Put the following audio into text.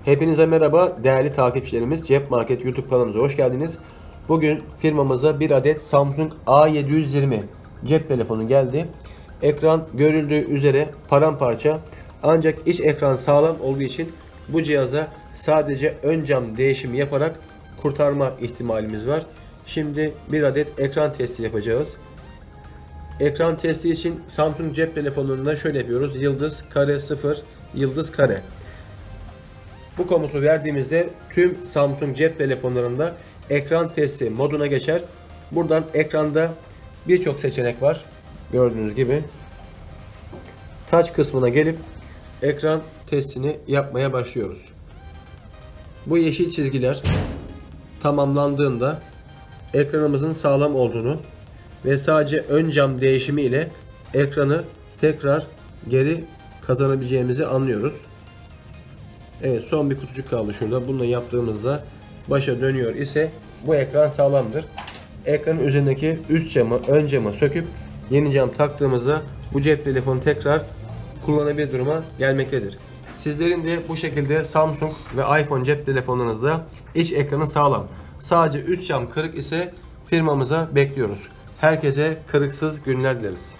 Hepinize merhaba değerli takipçilerimiz. Cep Market YouTube kanalımıza hoş geldiniz. Bugün firmamıza bir adet Samsung A720 cep telefonu geldi. Ekran görüldüğü üzere paramparça, ancak iç ekran sağlam olduğu için bu cihaza sadece ön cam değişimi yaparak kurtarma ihtimalimiz var. Şimdi bir adet ekran testi yapacağız. Ekran testi için Samsung cep telefonunda şöyle yapıyoruz: yıldız kare 0 yıldız kare. Bu komutu verdiğimizde tüm Samsung cep telefonlarında ekran testi moduna geçer. Buradan ekranda birçok seçenek var. Gördüğünüz gibi touch kısmına gelip ekran testini yapmaya başlıyoruz. Bu yeşil çizgiler tamamlandığında ekranımızın sağlam olduğunu ve sadece ön cam değişimi ile ekranı tekrar geri kazanabileceğimizi anlıyoruz. Evet, son bir kutucuk kaldı şurada. Bunu yaptığımızda başa dönüyor ise bu ekran sağlamdır. Ekranın üzerindeki üst camı, ön camı söküp yeni cam taktığımızda bu cep telefonu tekrar kullanabilir duruma gelmektedir. Sizlerin de bu şekilde Samsung ve iPhone cep telefonlarınızda iç ekranı sağlam, sadece üst cam kırık ise firmamıza bekliyoruz. Herkese kırıksız günler dileriz.